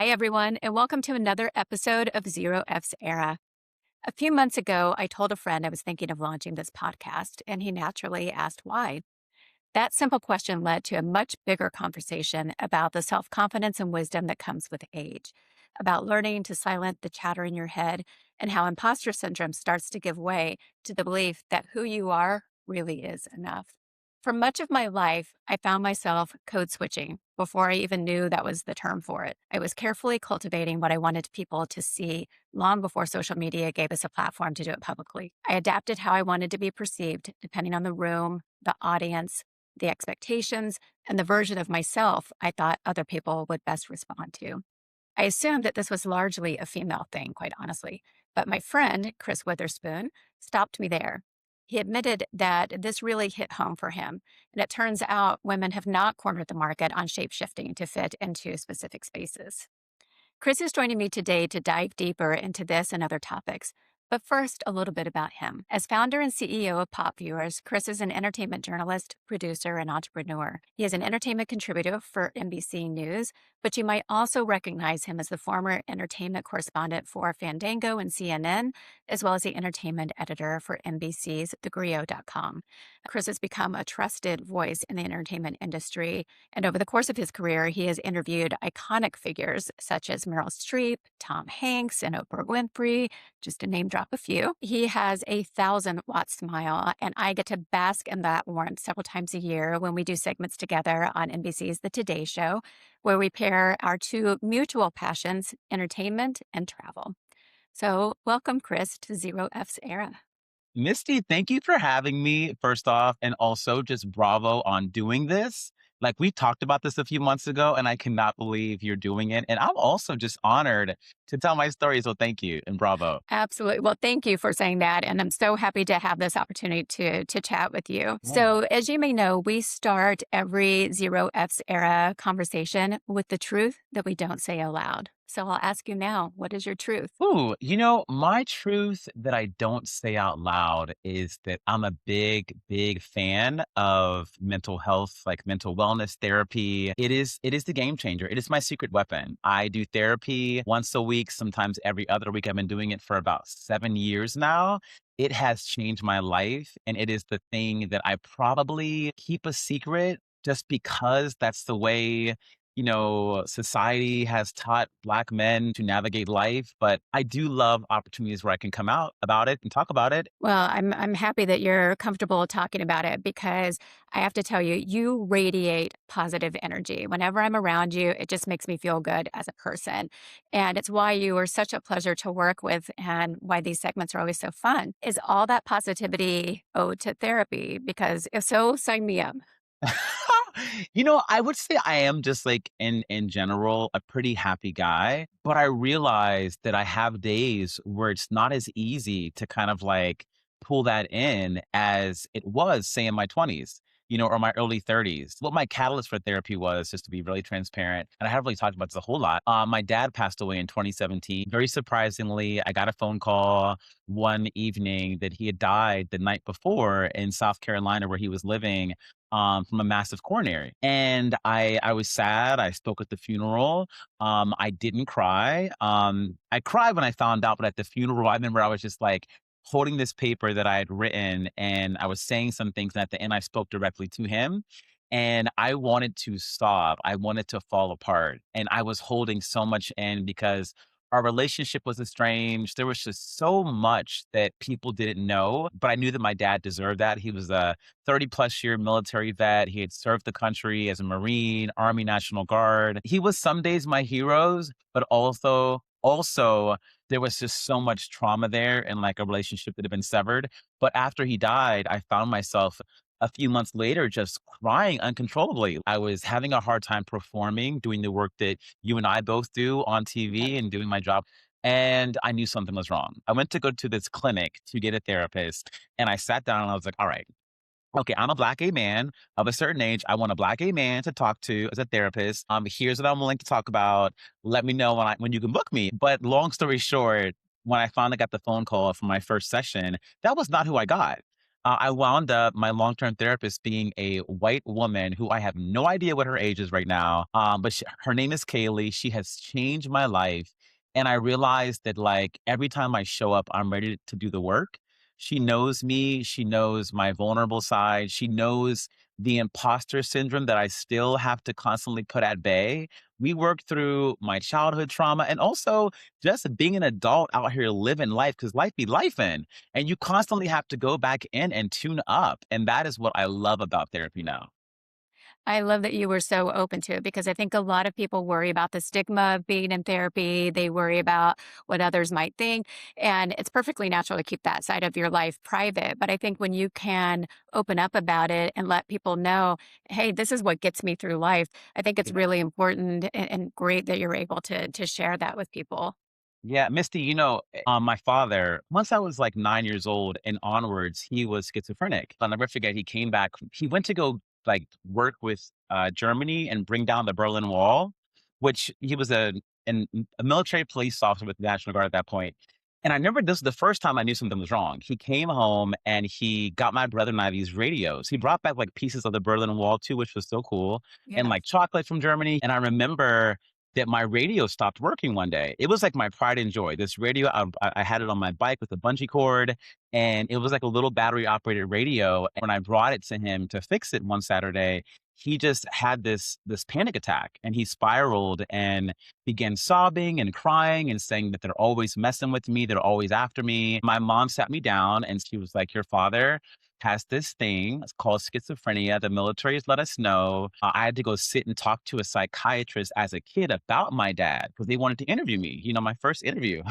Hi, everyone, and welcome to another episode of Zero F's Era. A few months ago, I told a friend I was thinking of launching this podcast, and he naturally asked why. That simple question led to a much bigger conversation about the self confidence and wisdom that comes with age, about learning to silence the chatter in your head, and how imposter syndrome starts to give way to the belief that who you are really is enough. For much of my life, I found myself code switching before I even knew that was the term for it. I was carefully cultivating what I wanted people to see long before social media gave us a platform to do it publicly. I adapted how I wanted to be perceived, depending on the room, the audience, the expectations, and the version of myself I thought other people would best respond to. I assumed that this was largely a female thing, quite honestly. But my friend, Chris Witherspoon, stopped me there. He admitted that this really hit home for him. And it turns out women have not cornered the market on shape shifting to fit into specific spaces. Chris is joining me today to dive deeper into this and other topics. But first, a little bit about him. As founder and CEO of Pop Viewers, Chris is an entertainment journalist, producer, and entrepreneur. He is an entertainment contributor for NBC News, but you might also recognize him as the former entertainment correspondent for Fandango and CNN, as well as the entertainment editor for NBC's TheGrio.com. Chris has become a trusted voice in the entertainment industry, and over the course of his career, he has interviewed iconic figures such as Meryl Streep, Tom Hanks, and Oprah Winfrey, just to name drop a few. He has a 1,000-watt smile, and I get to bask in that warmth several times a year when we do segments together on NBC's The Today Show, where we pair our two mutual passions, entertainment and travel. So welcome, Chris, to Zero F's Era. Misty, thank you for having me, first off, and also just bravo on doing this. Like we talked about this a few months ago, and I cannot believe you're doing it. And I'm also just honored to tell my story. So thank you and bravo. Absolutely. Well, thank you for saying that. And I'm so happy to have this opportunity to chat with you. Yeah. So, as you may know, we start every Zero F's Era conversation with the truth that we don't say aloud. So, I'll ask you now, what is your truth? Ooh, my truth that I don't say out loud is that I'm a big, big fan of mental health, like mental wellness therapy. It is the game changer. It is my secret weapon. I do therapy once a week, sometimes every other week. I've been doing it for about 7 years now. It has changed my life, and it is the thing that I probably keep a secret just because that's the way society has taught Black men to navigate life, but I do love opportunities where I can come out about it and talk about it. Well, I'm happy that you're comfortable talking about it because I have to tell you, you radiate positive energy. Whenever I'm around you, it just makes me feel good as a person. And it's why you are such a pleasure to work with and why these segments are always so fun. Is all that positivity owed to therapy? Because if so, sign me up. I would say I am just like in general a pretty happy guy, but I realize that I have days where it's not as easy to kind of like pull that in as it was, say, in my 20s. Or my early 30s. What my catalyst for therapy was, just to be really transparent, and I haven't really talked about this a whole lot. My dad passed away in 2017. Very surprisingly, I got a phone call one evening that he had died the night before in South Carolina, where he was living from a massive coronary. And I was sad. I spoke at the funeral. I didn't cry. I cried when I found out, but at the funeral, I remember I was just like holding this paper that I had written and I was saying some things. And at the end, I spoke directly to him. And I wanted to stop. I wanted to fall apart. And I was holding so much in because our relationship was estranged. There was just so much that people didn't know, but I knew that my dad deserved that. He was a 30 plus year military vet. He had served the country as a Marine, Army National Guard. He was some days my heroes, but also there was just so much trauma there and like a relationship that had been severed. But after he died, I found myself a few months later just crying uncontrollably. I was having a hard time performing, doing the work that you and I both do on TV and doing my job. And I knew something was wrong. I went to go to this clinic to get a therapist and I sat down and I was like, all right, okay, I'm a Black gay man of a certain age. I want a Black gay man to talk to as a therapist. Here's what I'm willing to talk about. Let me know when you can book me. But long story short, when I finally got the phone call for my first session, that was not who I got. I wound up my long-term therapist being a white woman who I have no idea what her age is right now. But her name is Kaylee. She has changed my life. And I realized that like every time I show up, I'm ready to do the work. She knows me. She knows my vulnerable side. She knows the imposter syndrome that I still have to constantly put at bay. We worked through my childhood trauma and also just being an adult out here living life because life be lifing. And you constantly have to go back in and tune up, and that is what I love about therapy now. I love that you were so open to it because I think a lot of people worry about the stigma of being in therapy. They worry about what others might think. And it's perfectly natural to keep that side of your life private. But I think when you can open up about it and let people know, hey, this is what gets me through life, I think it's Yeah. really important and great that you're able to share that with people. Yeah, Misty, my father, once I was like 9 years old and onwards, he was schizophrenic. I'll never forget, he came back. He went to go like work with Germany and bring down the Berlin Wall, which he was a military police officer with the National Guard at that point. And I remember this was the first time I knew something was wrong. He came home and he got my brother and I these radios. He brought back like pieces of the Berlin Wall too, which was so cool, and Yeah. like chocolate from Germany. And I remember that my radio stopped working one day. It was like my pride and joy. This radio, I had it on my bike with a bungee cord, and it was like a little battery operated radio. And when I brought it to him to fix it one Saturday, he just had this panic attack, and he spiraled and began sobbing and crying and saying that they're always messing with me, they're always after me. My mom sat me down and she was like, "Your father has this thing. It's called schizophrenia. The military has let us know." I had to go sit and talk to a psychiatrist as a kid about my dad because they wanted to interview me. My first interview.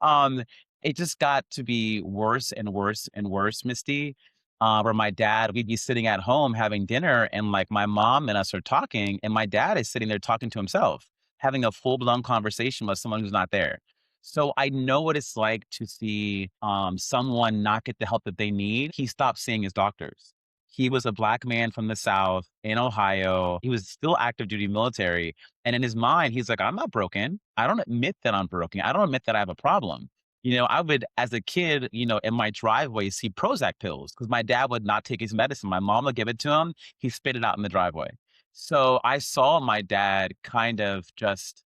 um, it just got to be worse and worse and worse, Misty. Where my dad, we'd be sitting at home having dinner, and like my mom and us are talking, and my dad is sitting there talking to himself, having a full blown conversation with someone who's not there. So I know what it's like to see someone not get the help that they need. He stopped seeing his doctors. He was a black man from the South in Ohio. He was still active duty military. And in his mind, he's like, I'm not broken. I don't admit that I'm broken. I don't admit that I have a problem. I would, as a kid, in my driveway, see Prozac pills because my dad would not take his medicine. My mom would give it to him. He spit it out in the driveway. So I saw my dad kind of just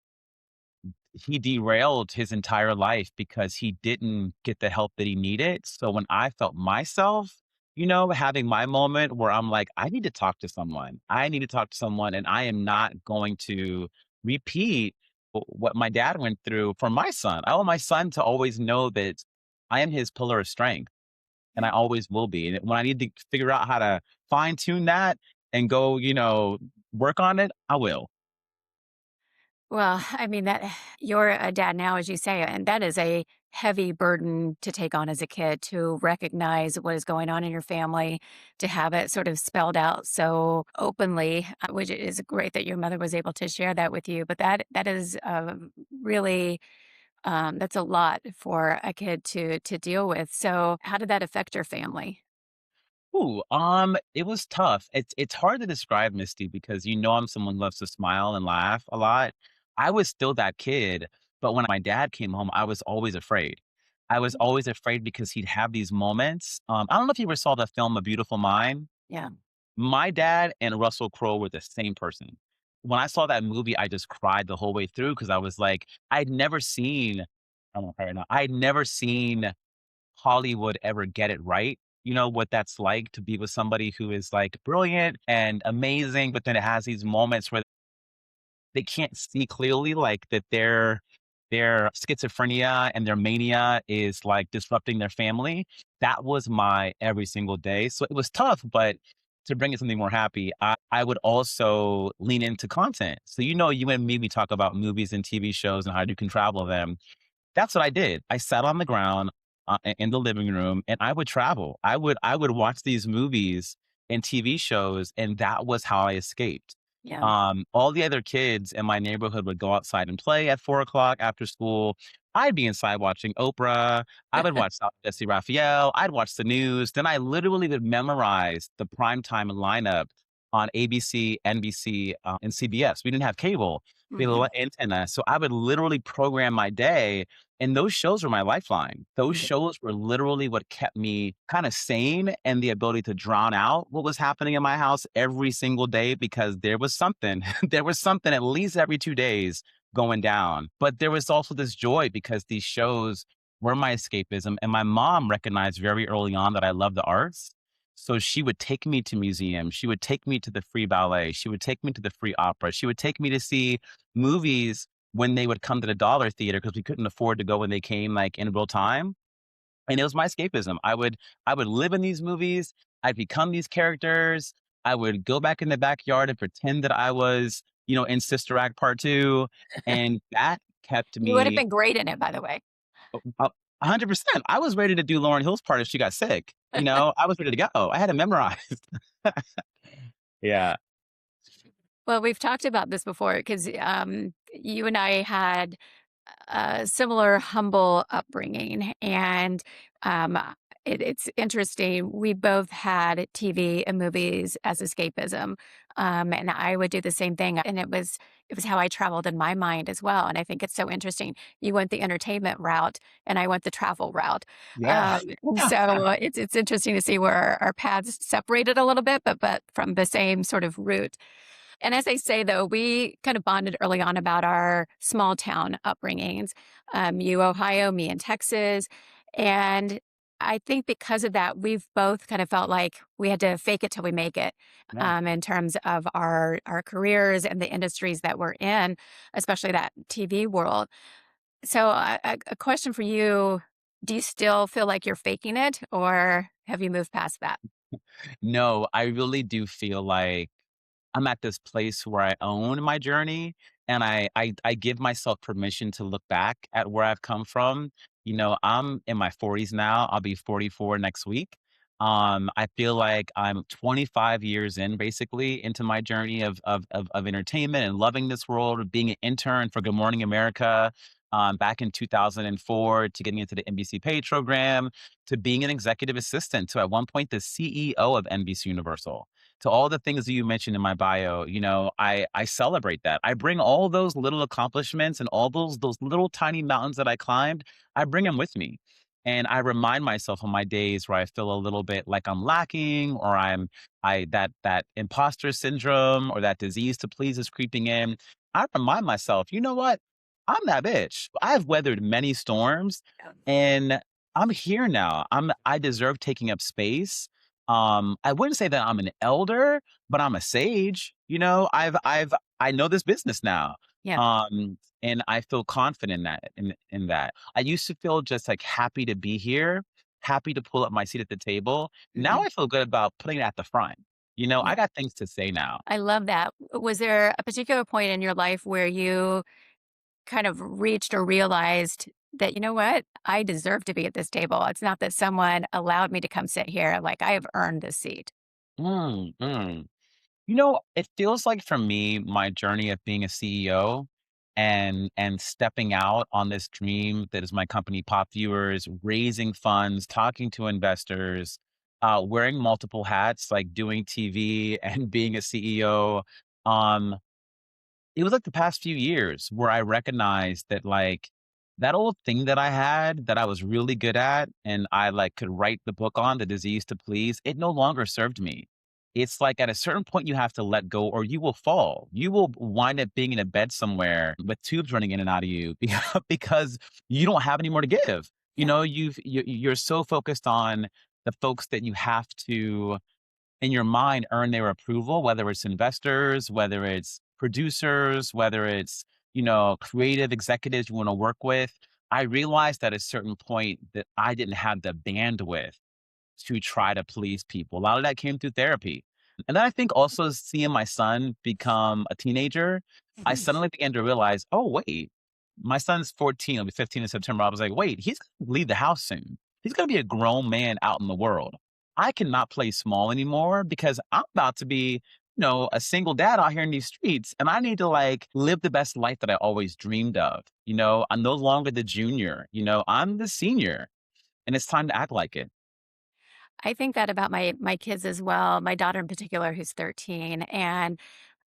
he derailed his entire life because he didn't get the help that he needed. So when I felt myself, having my moment where I'm like, I need to talk to someone. I need to talk to someone, and I am not going to repeat what my dad went through for my son. I want my son to always know that I am his pillar of strength, and I always will be. And when I need to figure out how to fine tune that and go, work on it, I will. Well, I mean that you're a dad now, as you say, and that is a heavy burden to take on as a kid to recognize what is going on in your family, to have it sort of spelled out so openly, which is great that your mother was able to share that with you. But that is really that's a lot for a kid to deal with. So, how did that affect your family? Ooh, it was tough. It's hard to describe, Misty, because I'm someone who loves to smile and laugh a lot. I was still that kid, but when my dad came home, I was always afraid. I was always afraid because he'd have these moments. I don't know if you ever saw the film A Beautiful Mind. Yeah. My dad and Russell Crowe were the same person. When I saw that movie, I just cried the whole way through because I was like, I'd never seen. I'm gonna cry right now. I'd never seen Hollywood ever get it right. You know what that's like to be with somebody who is like brilliant and amazing, but then it has these moments where they can't see clearly, like that their schizophrenia and their mania is like disrupting their family. That was my every single day. So it was tough, but to bring it something more happy, I would also lean into content. So you and me, we talk about movies and TV shows and how you can travel them. That's what I did. I sat on the ground, in the living room, and I would travel. I would watch these movies and TV shows, and that was how I escaped. Yeah. All the other kids in my neighborhood would go outside and play at 4 o'clock after school. I'd be inside watching Oprah. I would watch Jesse Raphael. I'd watch the news. Then I literally would memorize the primetime lineup on ABC, NBC, and CBS. We didn't have cable. We had a Mhm. little antenna. So I would literally program my day And those shows were my lifeline. Those Yeah. shows were literally what kept me kind of sane and the ability to drown out what was happening in my house every single day because there was something, there was something at least every 2 days going down. But there was also this joy because these shows were my escapism. And my mom recognized very early on that I love the arts. So she would take me to museums. She would take me to the free ballet. She would take me to the free opera. She would take me to see movies when they would come to the dollar theater because we couldn't afford to go when they came like in real time. And it was my escapism. I would live in these movies. I'd become these characters. I would go back in the backyard and pretend that I was, in Sister Act Part 2. And that kept You would have me been great in it, by the way. 100%. I was ready to do Lauryn Hill's part if she got sick. I was ready to go. I had it memorized. Yeah. Well, we've talked about this before because you and I had a similar humble upbringing, and um, it's interesting. We both had TV and movies as escapism, and I would do the same thing. And it was how I traveled in my mind as well. And I think it's so interesting. You went the entertainment route, and I went the travel route. Yeah. And so it's interesting to see where our paths separated a little bit, but from the same sort of root. And as I say, though, we kind of bonded early on about our small town upbringings. You, Ohio, me in Texas. And I think because of that, we've both kind of felt like we had to fake it till we make it Yeah. in terms of our careers and the industries that we're in, especially that TV world. So, a question for you: do you still feel like you're faking it, or have you moved past that? No, I really do feel like I'm at this place where I own my journey and I give myself permission to look back at where I've come from. I'm in my 40s now. I'll be 44 next week. I feel like I'm 25 years in basically into my journey of entertainment and loving this world, being an intern for Good Morning America. Back in 2004 to getting into the NBC Paid program to being an executive assistant to at one point the CEO of NBC Universal to all the things that you mentioned in my bio, I celebrate that. I bring all those little accomplishments and all those little tiny mountains that I climbed, I bring them with me. And I remind myself on my days where I feel a little bit like I'm lacking or that imposter syndrome or that disease to please is creeping in. I remind myself, you know what? I'm that bitch. I've weathered many storms and I'm here now. I deserve taking up space. I wouldn't say that I'm an elder, but I'm a sage. I know this business now. Yeah. And I feel confident in that. I used to feel just like happy to be here, happy to pull up my seat at the table. Now Mhm. I feel good about putting it at the front. I Yeah. got things to say now. I love that. Was there a particular point in your life where you kind of reached or realized that, you know what? I deserve to be at this table. It's not that someone allowed me to come sit here. Like I have earned this seat. Mm, mm. It feels like for me, my journey of being a CEO and stepping out on this dream that is my company, Pop Viewers, raising funds, talking to investors, wearing multiple hats, like doing TV and being a CEO. Um, it was like the past few years where I recognized that like that old thing that I had that I was really good at and I like could write the book on the disease to please, it no longer served me. It's like at a certain point you have to let go or you will fall. You will wind up being in a bed somewhere with tubes running in and out of you because you don't have any more to give. Yeah. You're so focused on the folks that you have to in your mind earn their approval, whether it's investors, whether it's producers, whether it's, creative executives you want to work with. I realized at a certain point that I didn't have the bandwidth to try to please people. A lot of that came through therapy. And then I think also seeing my son become a teenager, I Mhm. suddenly began to realize, oh, wait, my son's 14, he'll be 15 in September. I was like, wait, he's going to leave the house soon. He's going to be a grown man out in the world. I cannot play small anymore because I'm about to be, a single dad out here in these streets and I need to like live the best life that I always dreamed of. I'm no longer the junior, I'm the senior and it's time to act like it. I think that about my kids as well. My daughter in particular, who's 13, and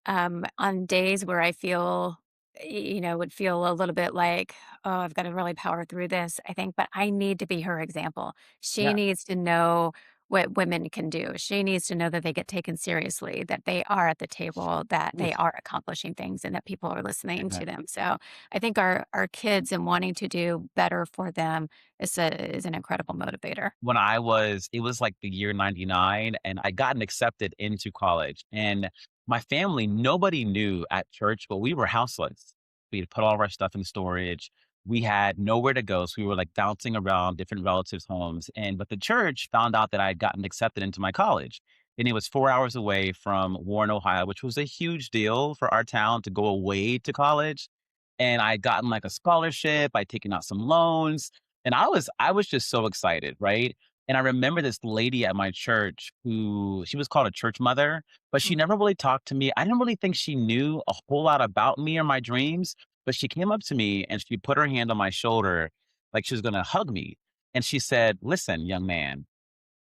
on days where I feel would feel a little bit like, "Oh, I've gotta really power through this," I think, but I need to be her example. She Yeah. needs to know what women can do. She needs to know that they get taken seriously, that they are at the table, that they Oof. are accomplishing things, and that people are listening to Amen. them. So, I think our kids and wanting to do better for them is an incredible motivator. When I was it was like the year 99 and I gotten accepted into college. And my family, nobody knew at church, but we were houseless. We had put all of our stuff in storage. We had nowhere to go. So we were like bouncing around different relatives' homes. But the church found out that I had gotten accepted into my college. And it was 4 hours away from Warren, Ohio, which was a huge deal for our town to go away to college. And I'd gotten like a scholarship, I'd taken out some loans, and I was just so excited, right? And I remember this lady at my church who she was called a church mother, but she Mhm. never really talked to me. I didn't really think she knew a whole lot about me or my dreams, but she came up to me and she put her hand on my shoulder like she was gonna hug me. And she said, "Listen, young man,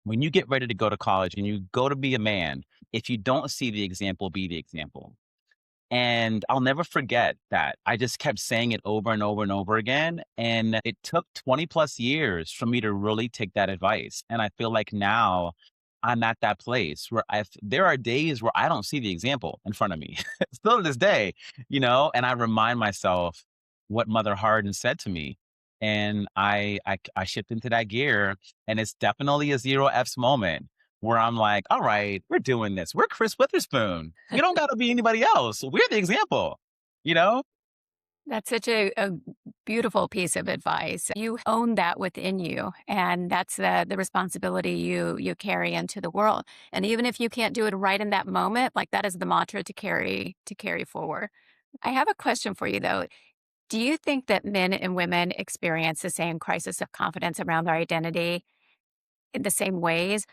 when you get ready to go to college and you go to be a man, if you don't see the example, be the example." And I'll never forget that. I just kept saying it over and over and over again. And it took 20 plus years for me to really take that advice. And I feel like now I'm at that place where there are days where I don't see the example in front of me, still to this day, and I remind myself what Mother Harden said to me. And I shift into that gear. And it's definitely a zero F's moment where I'm like, all right, we're doing this. We're Chris Witherspoon. We don't got to be anybody else. We're the example, you know? That's such a beautiful piece of advice. You own that within you, and that's the responsibility you carry into the world. And even if you can't do it right in that moment, like that is the mantra to carry forward. I have a question for you though. Do you think that men and women experience the same crisis of confidence around their identity in the same ways?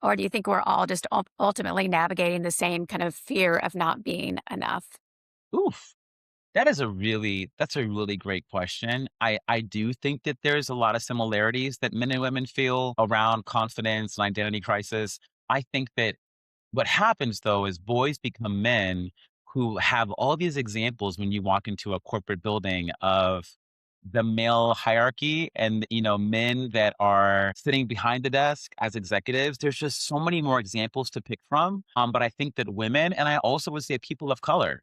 Or do you think we're all just ultimately navigating the same kind of fear of not being enough? Oof. That's a really great question. I do think that there's a lot of similarities that men and women feel around confidence and identity crisis. I think that what happens though is boys become men who have all these examples when you walk into a corporate building of the male hierarchy and men that are sitting behind the desk as executives. There's just so many more examples to pick from. But I think that women, and I also would say people of color,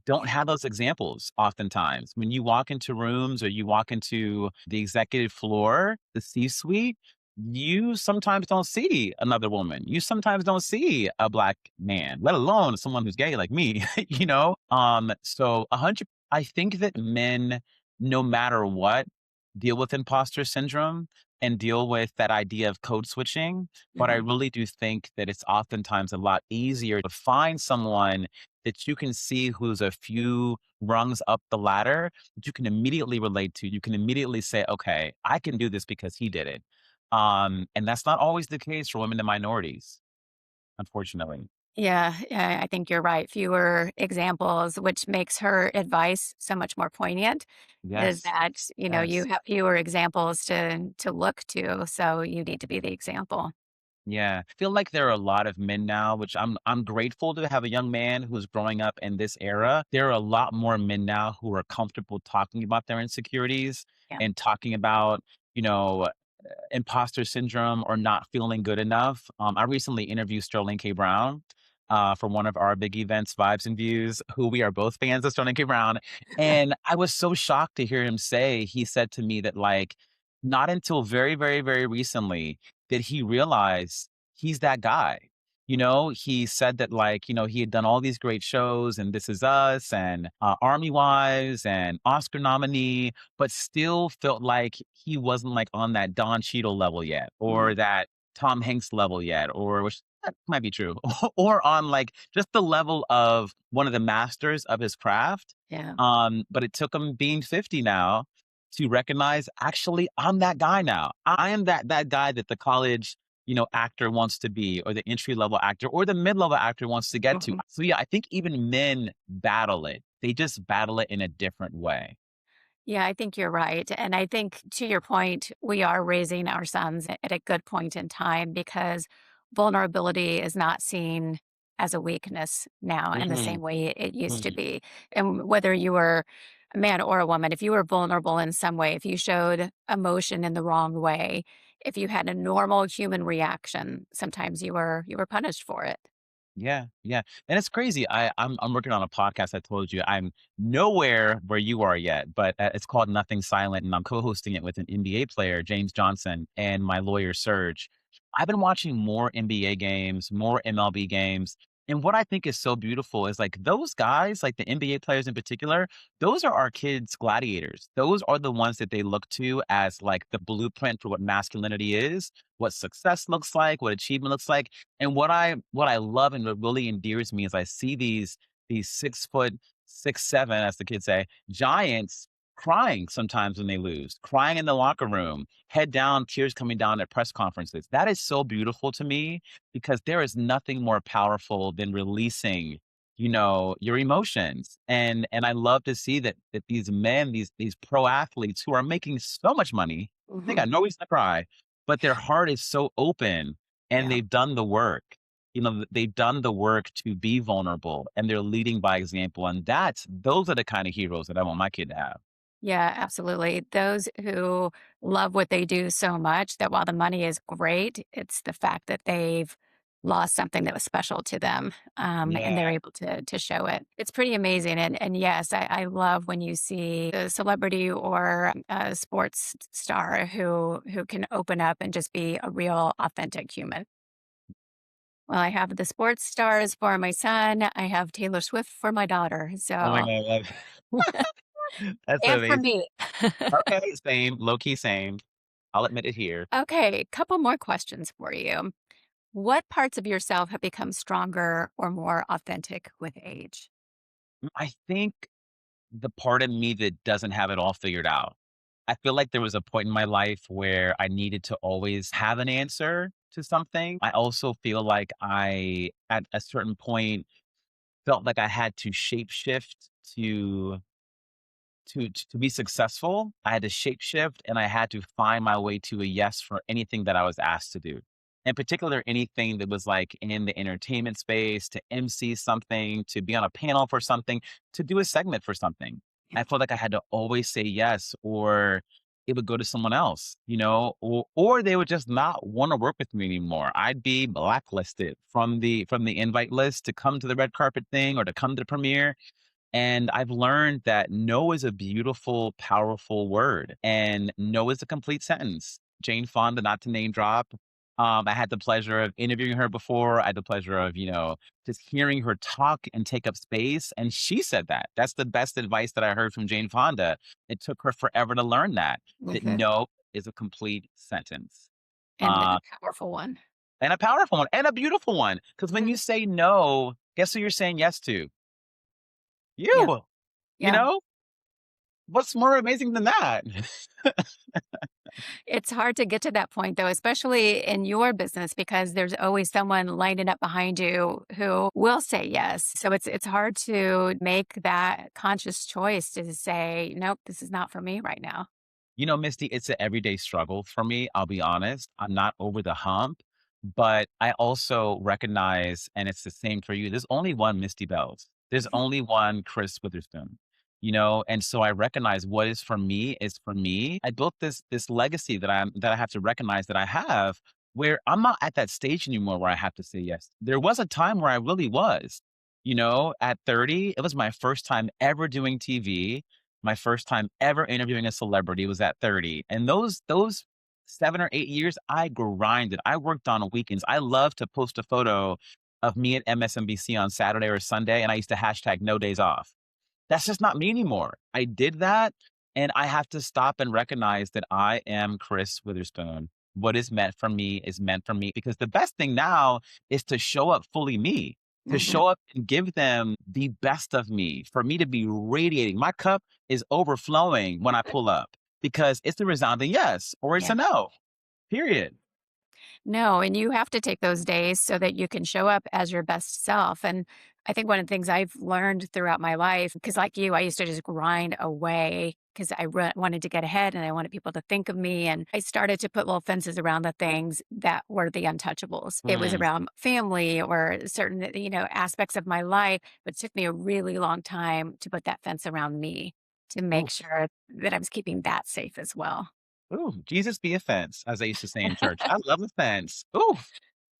don't have those examples oftentimes. When you walk into rooms or you walk into the executive floor, the C suite, you sometimes don't see another woman. You sometimes don't see a black man, let alone someone who's gay like me, So 100, I think that men, no matter what, deal with imposter syndrome and deal with that idea of code switching. But I Mhm. really do think that it's oftentimes a lot easier to find someone that you can see who's a few rungs up the ladder that you can immediately relate to. You can immediately say, okay, I can do this because he did it. And that's not always the case for women and minorities, unfortunately. Yeah, yeah, I think you're right. Fewer examples, which makes her advice so much more poignant, is Yes. that, you Yes. have fewer examples to look to, so you need to be the example. Yeah. I feel like there are a lot of men now, which I'm grateful to have a young man who's growing up in this era. There are a lot more men now who are comfortable talking about their insecurities Yeah. and talking about, you know, imposter syndrome or not feeling good enough. I recently interviewed Sterling K. Brown for one of our big events, Vibes and Views, who we are both fans of Sterling K. Brown. And I was so shocked to hear him say, he said to me that, like, not until very, very, very recently did he realize he's that guy. He said that, like, he had done all these great shows and This Is Us and Army Wives and Oscar nominee, but still felt like he wasn't like on that Don Cheadle level yet, Mhm. or that Tom Hanks level yet, or which that might be true, or on like just the level of one of the masters of his craft. Yeah. But it took him being 50 now to recognize, actually, I'm that guy now. I am that guy that the college actor wants to be, or the entry level actor, or the mid level actor wants to get to. Mhm. So yeah, I think even men battle it. They just battle it in a different way. Yeah, I think you're right, and I think to your point, we are raising our sons at a good point in time because vulnerability is not seen as a weakness now in the Mhm, same way it used to mhm. be. And whether you were a man or a woman, if you were vulnerable in some way, if you showed emotion in the wrong way, if you had a normal human reaction, sometimes you were punished for it. Yeah, yeah, and it's crazy. I'm working on a podcast. I told you I'm nowhere where you are yet, but it's called Nothing Silent, and I'm co-hosting it with an NBA player, James Johnson, and my lawyer Serge. I've been watching more NBA games, more MLB games, and what I think is so beautiful is like those guys, like the NBA players in particular, those are our kids' gladiators. Those are the ones that they look to as like the blueprint for what masculinity is, what success looks like, what achievement looks like. And what I love and what really endears me is I see these 6 foot, 6'7", as the kids say, giants crying sometimes when they lose, crying in the locker room, head down, tears coming down at press conferences. That is so beautiful to me because there is nothing more powerful than releasing, your emotions. And I love to see that these men, these pro athletes who are making so much money, they Mhm. got no reason to cry, but their heart is so open and Yeah. they've done the work. They've done the work to be vulnerable and they're leading by example. And those are the kind of heroes that I want my kid to have. Yeah, absolutely. Those who love what they do so much that while the money is great, it's the fact that they've lost something that was special to them, and they're Yeah. able to show it. It's pretty amazing. And yes, I love when you see a celebrity or a sports star who can open up and just be a real, authentic human. Well, I have the sports stars for my son. I have Taylor Swift for my daughter. Oh my So, God, I love that's and for amazing. me. Okay, same, low key same. I'll admit it here. Okay, couple more questions for you. What parts of yourself have become stronger or more authentic with age? I think the part of me that doesn't have it all figured out. I feel like there was a point in my life where I needed to always have an answer to something. I also feel like at a certain point, felt like I had to shapeshift to to be successful. I had to shapeshift and I had to find my way to a yes for anything that I was asked to do. In particular, anything that was like in the entertainment space, to MC something, to be on a panel for something, to do a segment for something. Yeah. I felt like I had to always say yes, or it would go to someone else, or they would just not want to work with me anymore. I'd be blacklisted from the invite list to come to the red carpet thing or to come to the premiere. And I've learned that no is a beautiful, powerful word, and no is a complete sentence. Jane Fonda, not to name drop, I had the pleasure of interviewing her before. I had the pleasure of, just hearing her talk and take up space. And she said that. That's the best advice that I heard from Jane Fonda. It took her forever to learn that Mhm. no is a complete sentence. And Uh, a powerful one. and a powerful one and a beautiful one. Because when Mhm. you say no, guess who you're saying yes to? Yeah. You, you Yeah. know? What's more amazing than that? It's hard to get to that point though, especially in your business because there's always someone lining up behind you who will say yes. So it's hard to make that conscious choice to say, nope, this is not for me right now. Misty, it's an everyday struggle for me. I'll be honest. I'm not over the hump, but I also recognize, and it's the same for you. There's only one Misty Bells. There's Mhm. only one Chris Witherspoon. And so I recognize what is for me is for me. I built this legacy that I have to recognize that I have, where I'm not at that stage anymore where I have to say yes. There was a time where I really was. At 30, it was my first time ever doing TV. My first time ever interviewing a celebrity was at 30. And those 7 or 8 years, I grinded. I worked on weekends. I love to post a photo of me at MSNBC on Saturday or Sunday, and I used to hashtag no days off. That's just not me anymore. I did that, and I have to stop and recognize that I am Chris Witherspoon. What is meant for me is meant for me, because the best thing now is to show up fully me, to Mhm. show up and give them the best of me, for me to be radiating. My cup is overflowing when I pull up because it's a resounding yes or it's Yeah. a no, period. No, and you have to take those days so that you can show up as your best self. And I think one of the things I've learned throughout my life, because like you, I used to just grind away because wanted to get ahead and I wanted people to think of me. And I started to put little fences around the things that were the untouchables. It was Mm. around family or certain, aspects of my life. But it took me a really long time to put that fence around me to make Oof. sure that I was keeping that safe as well. Ooh, Jesus be a fence, as they used to say in church. I love a fence. Oof.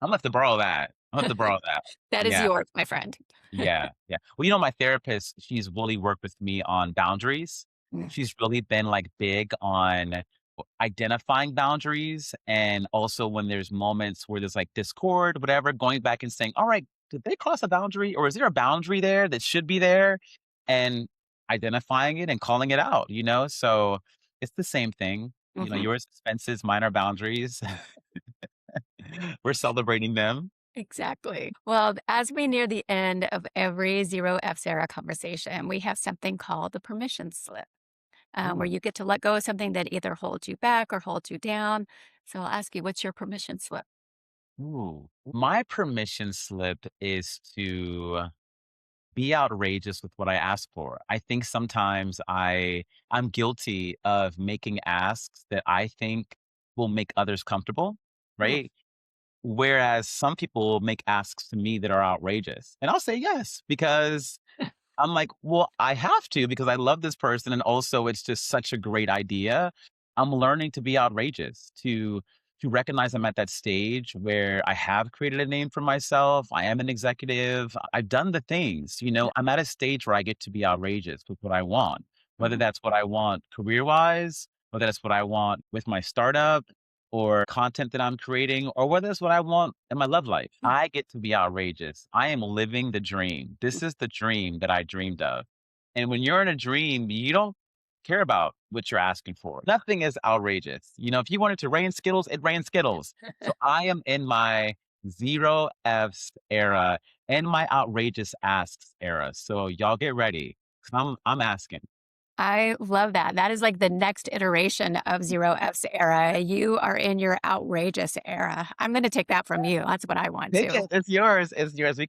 I'm gonna have to borrow that. I'm gonna have to borrow that. That is Yeah. yours, my friend. Yeah, yeah. Well, my therapist, she's really worked with me on boundaries. Mm, She's really been, like, big on identifying boundaries, and also when there's moments where there's, like, discord, whatever, going back and saying, "Alright, did they cross a boundary, or is there a boundary there that should be there?" And identifying it and calling it out, you know? So, it's the same thing. mhm. Yours is fences, mine are boundaries. We're celebrating them. Exactly. Well, as we near the end of every Zero F's era conversation, we have something called the permission slip, where Ooh. you get to let go of something that either holds you back or holds you down. So I'll ask you, what's your permission slip? Ooh. My permission slip is to be outrageous with what I ask for. I think sometimes I'm guilty of making asks that I think will make others comfortable, Mm, right? Whereas some people make asks to me that are outrageous. And I'll say yes because I'm like, "Well, I have to because I love this person, and also it's just such a great idea." I'm learning to be outrageous, to recognize I'm at that stage where I have created a name for myself. I am an executive. I've done the things, yeah. I'm at a stage where I get to be outrageous with what I want, whether Mhm, that's what I want career-wise, whether that's what I want with my startup or content that I'm creating, or whether it's what I want in my love life. mm, I get to be outrageous. I am living the dream. mm. This is the dream that I dreamed of. And when you're in a dream, you don't care about what you're asking for. Nothing is outrageous. If you wanted to rain Skittles, it rains Skittles. So I am in my zero F's era and my outrageous asks era. So y'all get ready. 'Cause I'm asking. I love that. That is like the next iteration of Zero F's era. You are in your outrageous era. I'm going to take that from you. That's what I want Take to. it. It's yours. It's yours.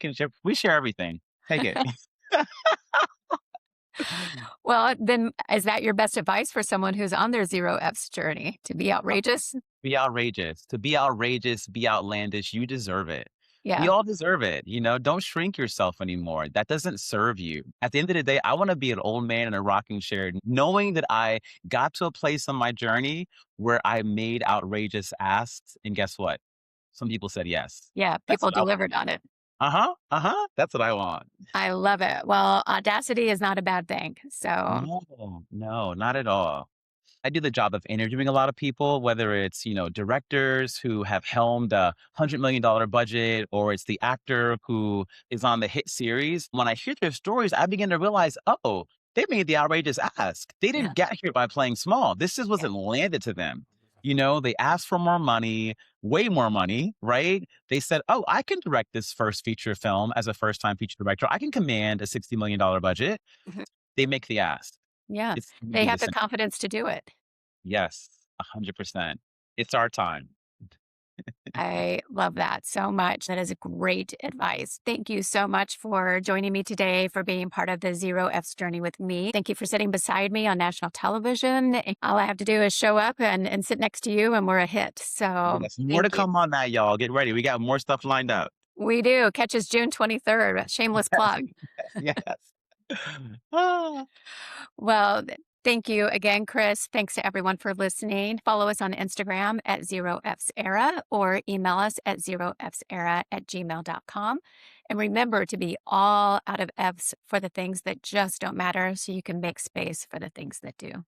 We share everything. Take it. Well, then is that your best advice for someone who's on their Zero F's journey to be outrageous? Be outrageous. To be outrageous, be outlandish, you deserve it. We Yeah. all deserve it, Don't shrink yourself anymore. That doesn't serve you. At the end of the day, I wanna be an old man in a rocking chair knowing that I got to a place on my journey where I made outrageous asks, and guess what? Some people said yes. Yeah. That's People what I want. delivered on it. Uh-huh, uh-huh. That's what I want. I love it. Well, audacity is not a bad thing. So, No, no, not at all. I do the job of interviewing a lot of people, whether it's, directors who have helmed a $100 million budget, or it's the actor who is on the hit series. When I hear their stories, I begin to realize, oh, they made the outrageous ask. They yeah. didn't get here by playing small. This just Yeah. wasn't landed to them. They asked for more money, way more money, right? They said, oh, I can direct this first feature film as a first time feature director. I can command a $60 million budget. Mhm. They make the ask. Yeah. It's we They do the have the same. confidence to do it. Yes, 100%. It's our time. I love that so much. That is great advice. Thank you so much for joining me today, for being part of the Zero F's journey with me. Thank you for sitting beside me on national television. All I have to do is show up and sit next to you, and we're a hit. So Yes, more to thank you. come on that, y'all. Get ready. We got more stuff lined up. We do. Catch us June 23rd. Shameless plug. Yes. Ah. Well, thank you again, Chris. Thanks to everyone for listening. Follow us on Instagram at Zero F's Era or email us at zerofsera@gmail.com. And remember to be all out of F's for the things that just don't matter so you can make space for the things that do.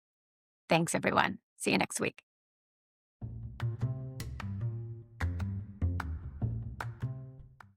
Thanks, everyone. See you next week.